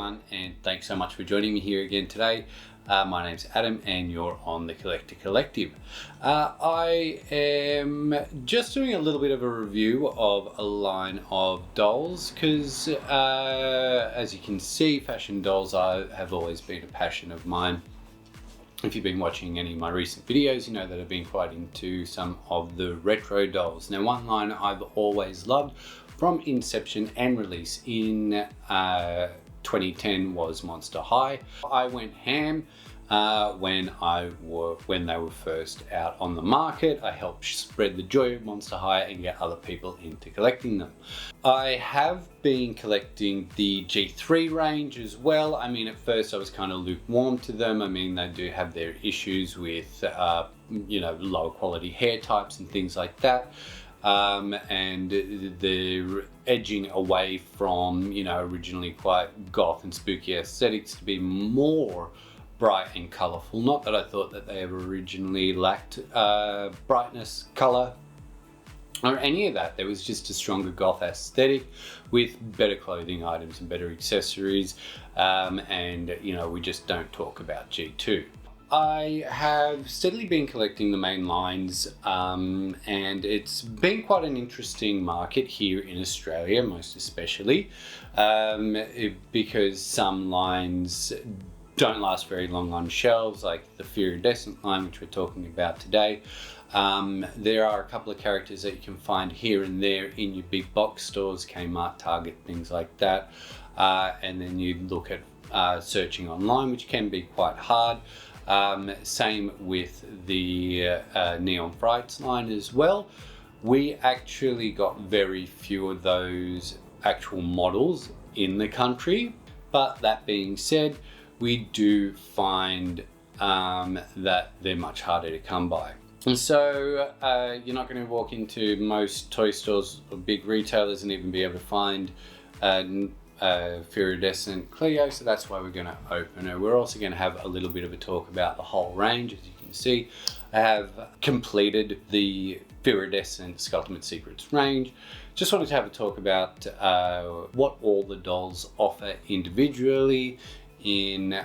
everyone, and thanks so much for joining me here again today. My name's Adam and you're on the Collector Collective. I am just doing a little bit of a review of a line of dolls because as you can see, fashion dolls have always been a passion of mine. If you've been watching any of my recent videos, you know that I've been quite into some of the retro dolls. Now, one line I've always loved from inception and release in 2010 was Monster High. I went ham when they were first out on the market. I helped spread the joy of Monster High and get other people into collecting them. I have been collecting the G3 range as well. I mean, at first I was kind of lukewarm to them. I mean, they do have their issues with you know, lower quality hair types and things like that. And they're edging away from, you know, originally quite goth and spooky aesthetics to be more bright and colourful. Not that I thought that they ever originally lacked brightness, colour, or any of that. There was just a stronger goth aesthetic with better clothing items and better accessories, and you know, we just don't talk about G2. I have steadily been collecting the main lines, and it's been quite an interesting market here in Australia, most especially, because some lines don't last very long on shelves, like the Fearidescent line, which we're talking about today. There are a couple of characters that you can find here and there in your big box stores, Kmart, Target, things like that, and then you look at searching online, which can be quite hard. Same with the Neon Frights line as well. We actually got very few of those actual models in the country, but that being said, we do find that they're much harder to come by. And so you're not going to walk into most toy stores or big retailers and even be able to find Fearidescent Cleo, so that's why we're going to open her. We're also going to have a little bit of a talk about the whole range. As you can see, I have completed the Fearidescent Skulltimate Secrets range. Just wanted to have a talk about what all the dolls offer individually in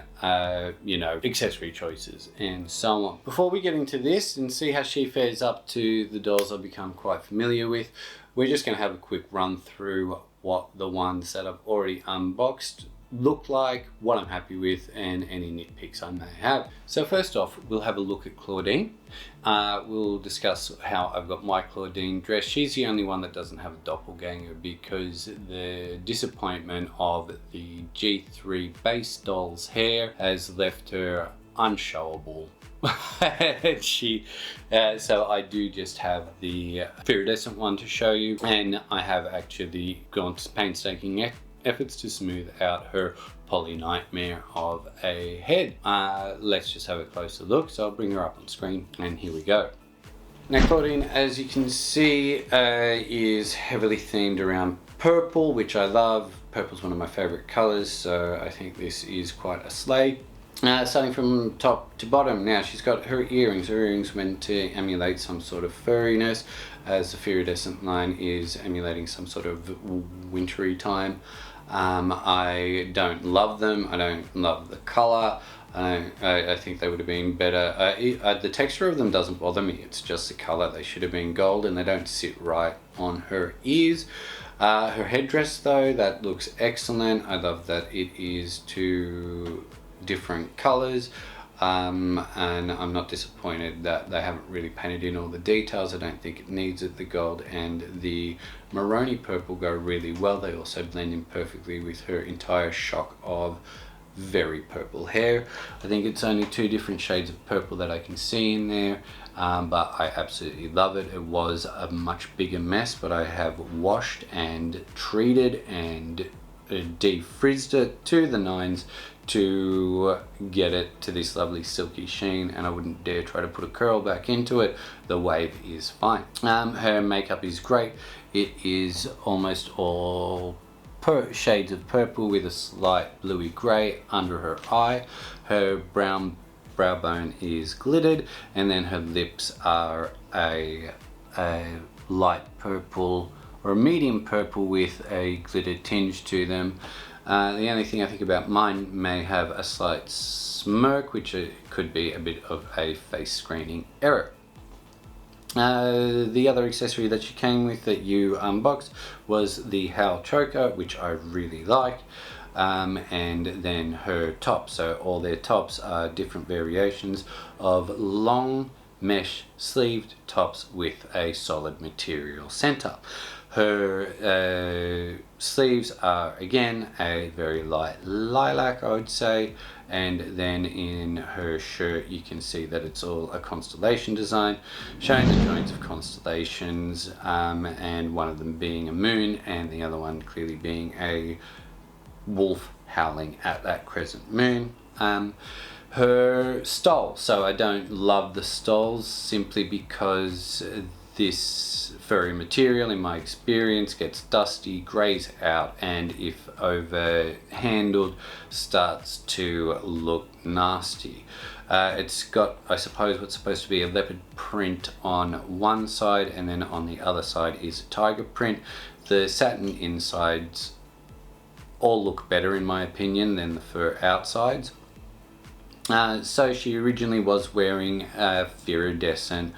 you know, accessory choices and so on. Before we get into this and see how she fares up to the dolls I've become quite familiar with, we're just going to have a quick run through what the ones that I've already unboxed look like, what I'm happy with, and any nitpicks I may have. So first off, we'll have a look at Clawdeen. We'll discuss how I've got my Clawdeen dressed. She's the only one that doesn't have a doppelganger because the disappointment of the G3 base doll's hair has left her unshowable. So I do just have the Fearidescent one to show you, and I have actually gone to painstaking efforts to smooth out her poly nightmare of a head. Let's just have a closer look. So I'll bring her up on screen, and here we go. Now, Clawdeen, as you can see, is heavily themed around purple, which I love. Purple's one of my favorite colors, so I think this is quite a slay. Starting from top to bottom, now she's got her earrings. Her earrings meant to emulate some sort of furriness, as the Fearidescent line is emulating some sort of wintry time. I don't love them. I don't love the color. I think they would have been better. The texture of them doesn't bother me. It's just the color. They should have been gold, and they don't sit right on her ears. Her headdress, though, that looks excellent. I love that it is two different colors, and I'm not disappointed that they haven't really painted in all the details. I don't think it needs it. The gold and the maroni purple go really well. They also blend in perfectly with her entire shock of very purple hair. I think it's only two different shades of purple that I can see in there, but I absolutely love it. It was a much bigger mess, but I have washed and treated and defrizzed it to the nines to get it to this lovely silky sheen, and I wouldn't dare try to put a curl back into it. The wave is fine. Her makeup is great. It is almost all shades of purple with a slight bluey grey under her eye. Her brown brow bone is glittered, and then her lips are a light purple or a medium purple with a glittered tinge to them. The only thing I think about mine may have a slight smirk, which could be a bit of a face screening error. The other accessory that she came with that you unboxed was the Howl Choker, which I really like, and then her top. So all their tops are different variations of long mesh sleeved tops with a solid material center. Her sleeves are again a very light lilac, I would say, and then in her shirt you can see that it's all a constellation design showing the joints of constellations, and one of them being a moon and the other one clearly being a wolf howling at that crescent moon. Her stole, so I don't love the stoles simply because this furry material, in my experience, gets dusty, grays out, and if over handled starts to look nasty. It's got, I suppose, what's supposed to be a leopard print on one side, and then on the other side is a tiger print. The satin insides all look better in my opinion than the fur outsides. So she originally was wearing Fearidescent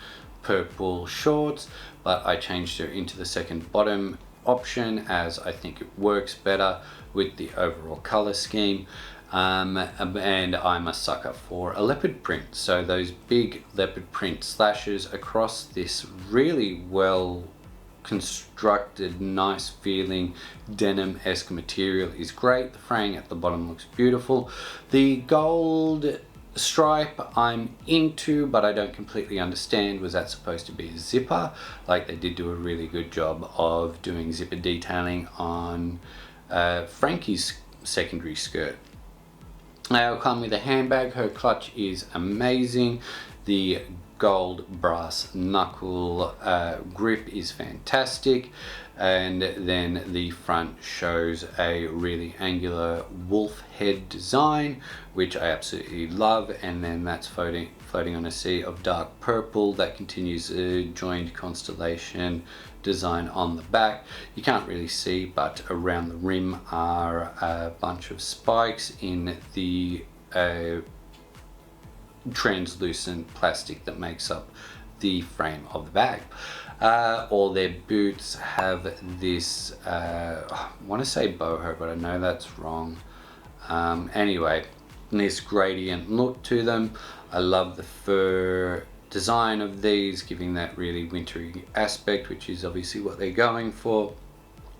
purple shorts, but I changed her into the second bottom option as I think it works better with the overall color scheme. And I'm a sucker for a leopard print, so those big leopard print slashes across this really well constructed, nice feeling denim-esque material is great. The fraying at the bottom looks beautiful. The gold stripe I'm into, but I don't completely understand. Was that supposed to be a zipper? Like, they did do a really good job of doing zipper detailing on Frankie's secondary skirt. It'll come with a handbag. Her clutch is amazing. The gold brass knuckle grip is fantastic, and then the front shows a really angular wolf head design, which I absolutely love, and then that's floating on a sea of dark purple that continues a joined constellation design on the back. You can't really see, but around the rim are a bunch of spikes in the translucent plastic that makes up the frame of the bag. All their boots have this, I want to say boho, but I know that's wrong. Anyway, this gradient look to them. I love the fur design of these, giving that really wintry aspect, which is obviously what they're going for.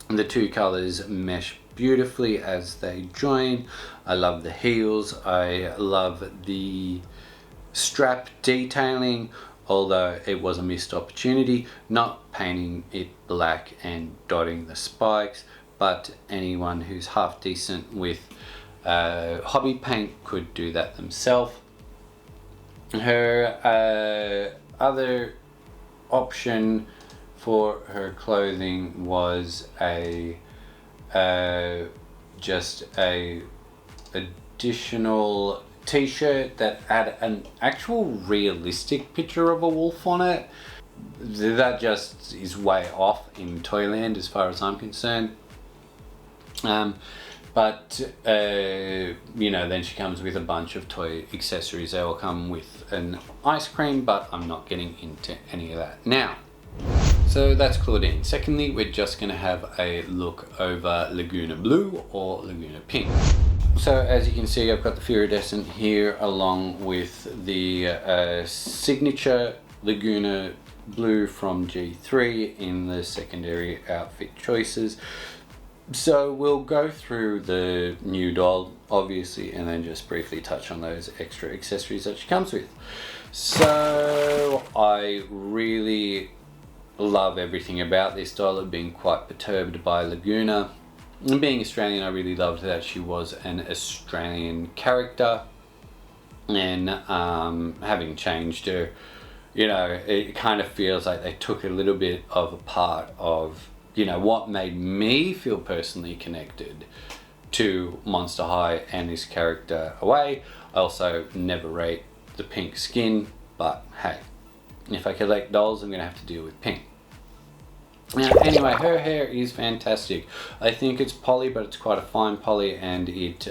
The two colors mesh beautifully as they join. I love the heels. I love the strap detailing, although it was a missed opportunity not painting it black and dotting the spikes, but anyone who's half decent with hobby paint could do that themselves. Her other option for her clothing was just a additional t-shirt that had an actual realistic picture of a wolf on it. That just is way off in Toyland as far as I'm concerned. But you know, then she comes with a bunch of toy accessories. They will come with an ice cream, but I'm not getting into any of that now. So that's Clawdeen. Secondly, we're just going to have a look over Lagoona Blue or Lagoona Pink. So as you can see, I've got the Fearidescent here along with the signature Lagoona Blue from G3 in the secondary outfit choices. So we'll go through the new doll obviously, and then just briefly touch on those extra accessories that she comes with. So I really love everything about this doll. I've been quite perturbed by Lagoona. And being Australian, I really loved that she was an Australian character, and having changed her, you know, it kind of feels like they took a little bit of a part of, you know, what made me feel personally connected to Monster High and this character away. I also never rate the pink skin, but hey, if I collect dolls, I'm gonna have to deal with pink. Anyway, her hair is fantastic. I think it's poly, but it's quite a fine poly, and it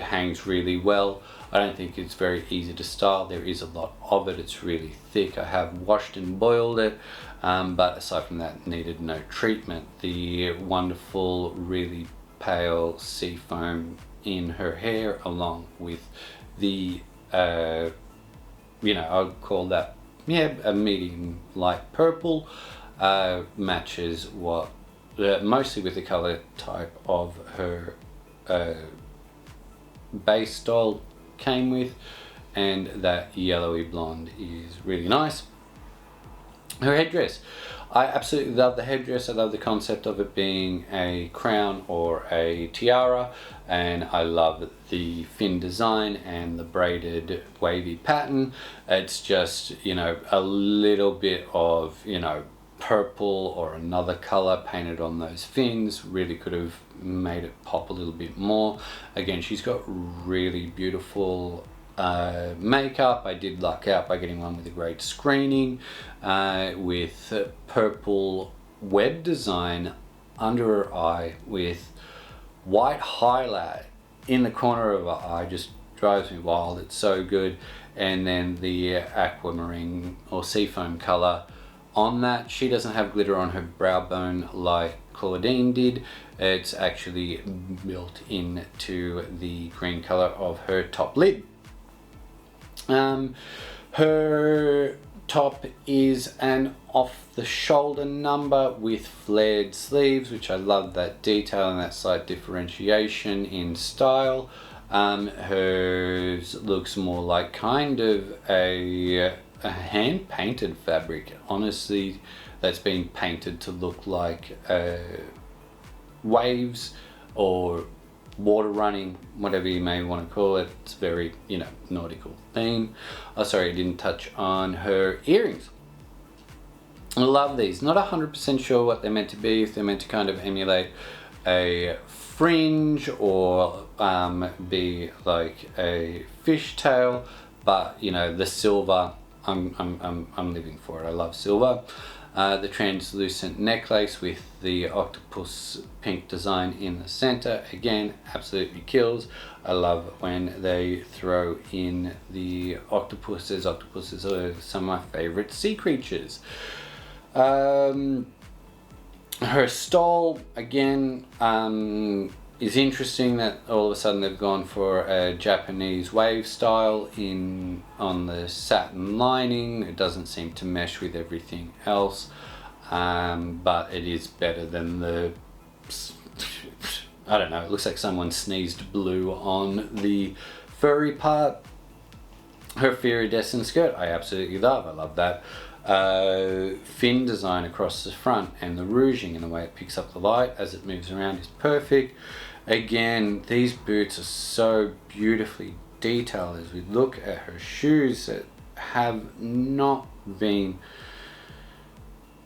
hangs really well. I don't think it's very easy to style. There is a lot of it. It's really thick. I have washed and boiled it, but aside from that, needed no treatment. The wonderful, really pale sea foam in her hair, along with the, I'd call that, a medium light purple, matches what, mostly with the color type of her base style came with, and that yellowy blonde is really nice. Her headdress, I absolutely love the headdress. I love the concept of it being a crown or a tiara, and I love the fin design and the braided wavy pattern. It's just, a little bit of, purple or another color painted on those fins really could have made it pop a little bit more. Again, she's got really beautiful makeup. I did luck out by getting one with a great screening, with purple web design under her eye with white highlight in the corner of her eye. Just drives me wild. It's so good. And then the aquamarine or seafoam color on that. She doesn't have glitter on her brow bone like Clawdeen did. It's actually built into the green color of her top lid. Her top is an off the shoulder number with flared sleeves, which I love that detail and that slight differentiation in style. Hers looks more like kind of a hand painted fabric, honestly, that's been painted to look like waves or water running, whatever you may want to call it. It's very, nautical theme. Oh, sorry, I didn't touch on her earrings. I love these. Not 100% sure what they're meant to be, if they're meant to kind of emulate a fringe or be like a fishtail, but the silver, I'm living for it. I love silver. The translucent necklace with the octopus pink design in the center, again, absolutely kills. I love when they throw in the octopuses. Octopuses are some of my favorite sea creatures. Her stole, again, is interesting that all of a sudden they've gone for a Japanese wave style on the satin lining. It doesn't seem to mesh with everything else, but it is better than the, I don't know, it looks like someone sneezed blue on the furry part. Her Fearidescent skirt, I absolutely love. I love that fin design across the front, and the rouging and the way it picks up the light as it moves around is perfect. Again, these boots are so beautifully detailed as we look at her shoes that have not been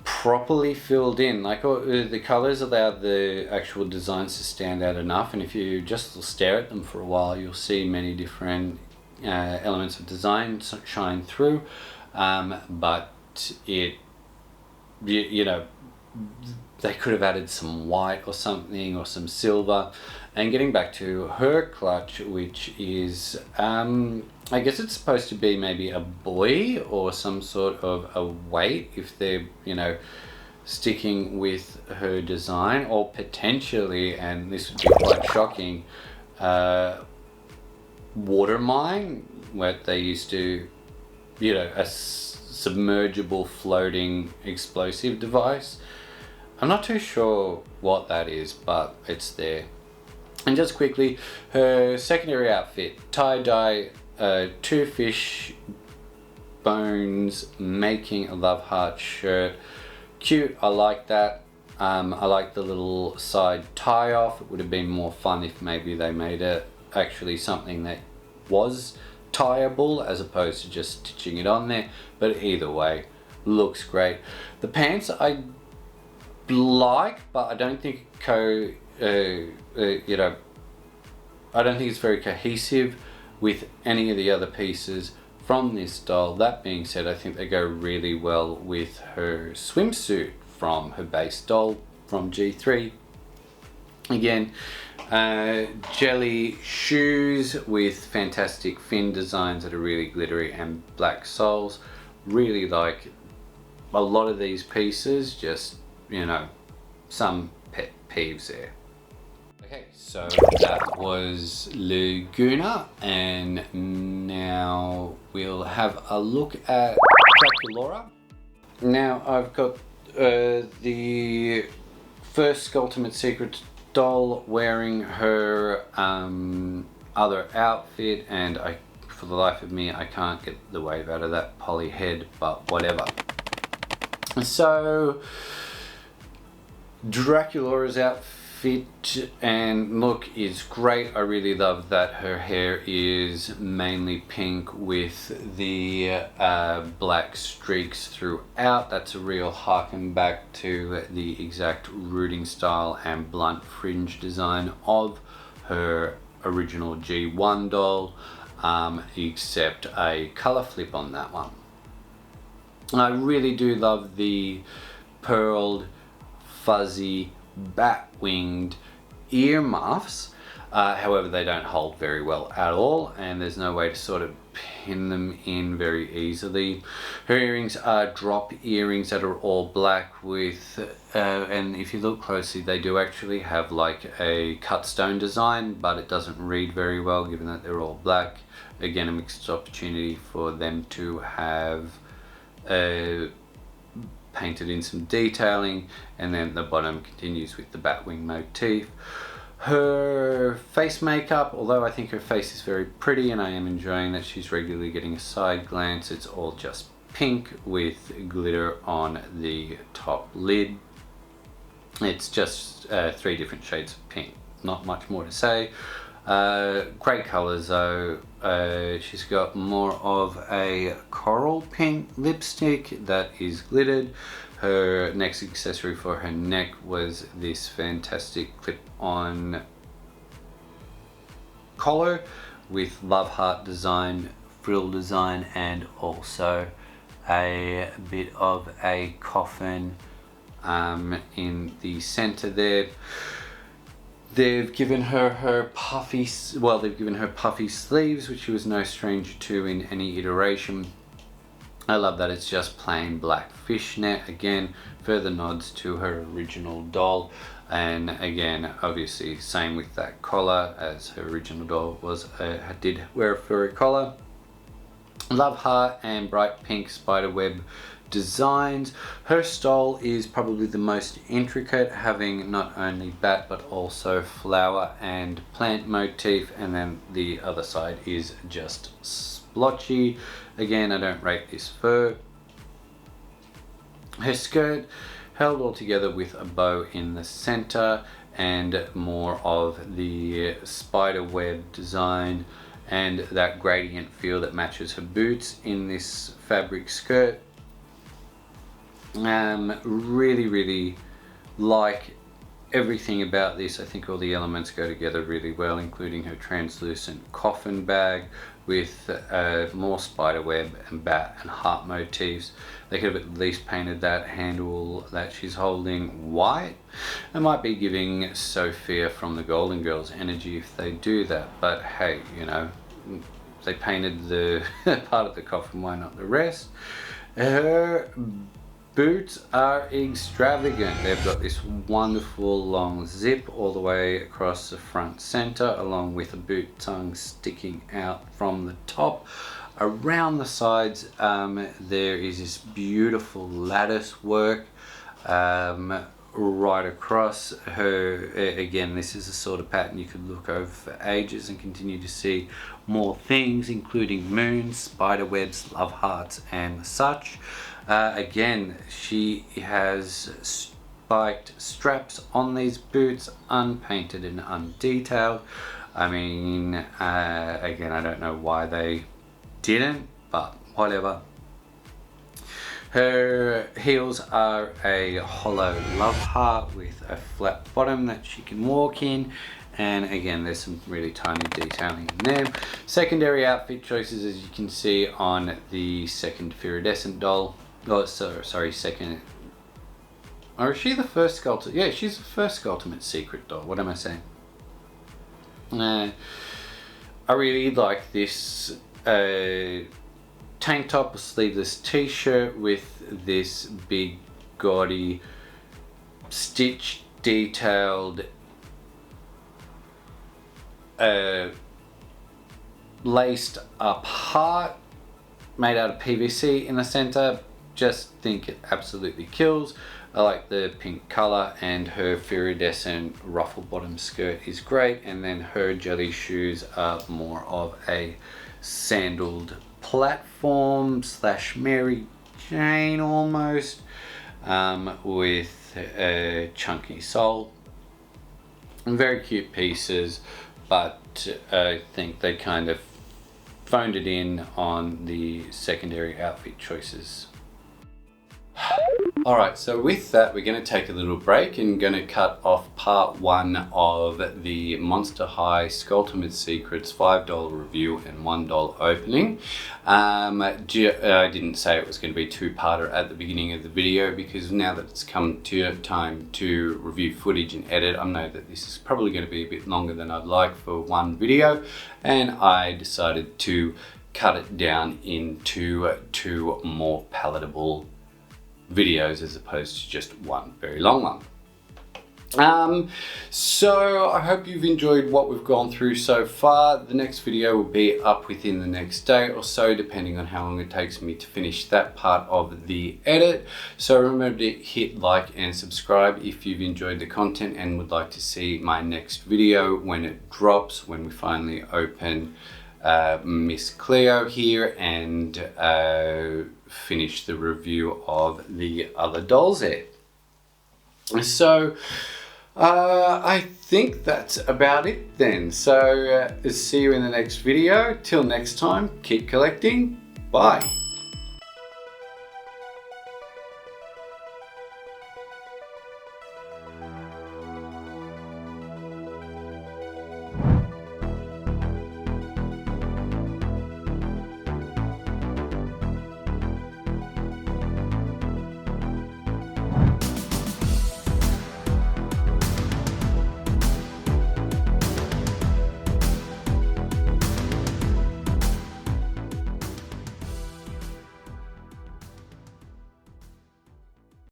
properly filled in. Like, the colors allow the actual designs to stand out enough, and if you just stare at them for a while, you'll see many different elements of design shine through, but it, they could have added some white or something, or some silver. And getting back to her clutch, which is, I guess it's supposed to be maybe a buoy or some sort of a weight, if they're, sticking with her design, or potentially, and this would be quite shocking, water mine, where they used to, a submergible floating explosive device. I'm not too sure what that is, but it's there. And just quickly, her secondary outfit, tie-dye, 2 fish bones making a love heart shirt. Cute, I like that. I like the little side tie off. It would have been more fun if maybe they made it actually something that was tieable as opposed to just stitching it on there. But either way, looks great. The pants I like, but I don't think I don't think it's very cohesive with any of the other pieces from this doll. That being said, I think they go really well with her swimsuit from her base doll from G3. Again, jelly shoes with fantastic fin designs that are really glittery and black soles. Really like a lot of these pieces, just, you know, some pet peeves there. Okay, so that was Lagoona, and now we'll have a look at Draculaura. Now I've got the first Skulltimate Secret doll wearing her other outfit, and for the life of me, I can't get the wave out of that poly head, but whatever. So Draculaura's outfit and look is great. I really love that her hair is mainly pink with the black streaks throughout. That's a real harken back to the exact rooting style and blunt fringe design of her original G1 doll, except a color flip on that one. I really do love the pearled, fuzzy, bat-winged ear muffs. However, they don't hold very well at all, and there's no way to sort of pin them in very easily. Her earrings are drop earrings that are all black with, and if you look closely, they do actually have like a cut stone design, but it doesn't read very well given that they're all black. Again, a mixed opportunity for them to have painted in some detailing, and then the bottom continues with the batwing motif. Her face makeup, although I think her face is very pretty and I am enjoying that she's regularly getting a side glance, it's all just pink with glitter on the top lid. It's just 3 different shades of pink, not much more to say. Great colours though. She's got more of a coral pink lipstick that is glittered. Her next accessory for her neck was this fantastic clip-on collar with love heart design, frill design, and also a bit of a coffin in the center there. They've given her puffy sleeves, which she was no stranger to in any iteration. I love that it's just plain black fishnet. Again, further nods to her original doll, and again, obviously, same with that collar, as her original doll was did wear a furry collar. Love heart and bright pink spiderweb designs. Her stole is probably the most intricate, having not only bat but also flower and plant motif, and then the other side is just splotchy. Again, I don't rate this fur. Her skirt held all together with a bow in the center and more of the spider web design and that gradient feel that matches her boots in this fabric skirt. Really like everything about this. I think all the elements go together really well, including her translucent coffin bag with more spiderweb and bat and heart motifs. They could have at least painted that handle that she's holding white. It might be giving Sophia from the Golden Girls energy if they do that, but hey, you know, they painted the part of the coffin, why not the rest? Her boots are extravagant. They've got this wonderful long zip all the way across the front center, along with a boot tongue sticking out from the top. Around the sides, there is this beautiful lattice work right across her. Again, this is a sort of pattern you could look over for ages and continue to see more things, including moons, spider webs, love hearts, and such. Again, she has spiked straps on these boots, unpainted and undetailed. I mean, again, I don't know why they didn't, but whatever. Her heels are a hollow love heart with a flat bottom that she can walk in, And again, there's some really tiny detailing in there. Secondary outfit choices, as you can see on the second Fearidescent doll. Oh, sorry, second. Or is she the first Skulltimate? Yeah, she's the first Skulltimate secret doll. What am I saying? I really like this tank top or sleeveless t-shirt with this big gaudy stitch detailed laced up heart made out of PVC in the center. Just think it absolutely kills. I like the pink color, and her Fearidescent ruffle bottom skirt is great, and then her jelly shoes are more of a sandaled platform / Mary Jane almost, with a chunky sole. Very cute pieces, but I think they kind of phoned it in on the secondary outfit choices. Alright, so with that we're going to take a little break and going to cut off part 1 of the Monster High Skulltimate Secrets $5 review and $1 opening. I didn't say it was going to be two-parter at the beginning of the video, because now that it's come to time to review footage and edit, I know that this is probably going to be a bit longer than I'd like for one video, and I decided to cut it down into 2 more palatable videos as opposed to just one very long one. So I hope you've enjoyed what we've gone through so far. The next video will be up within the next day or so, depending on how long it takes me to finish that part of the edit. So remember to hit like and subscribe if you've enjoyed the content and would like to see my next video when it drops, when we finally open Miss Cleo here and finish the review of the other dolls there. So I think that's about it then. So see you in the next video. Till next time, keep collecting. Bye.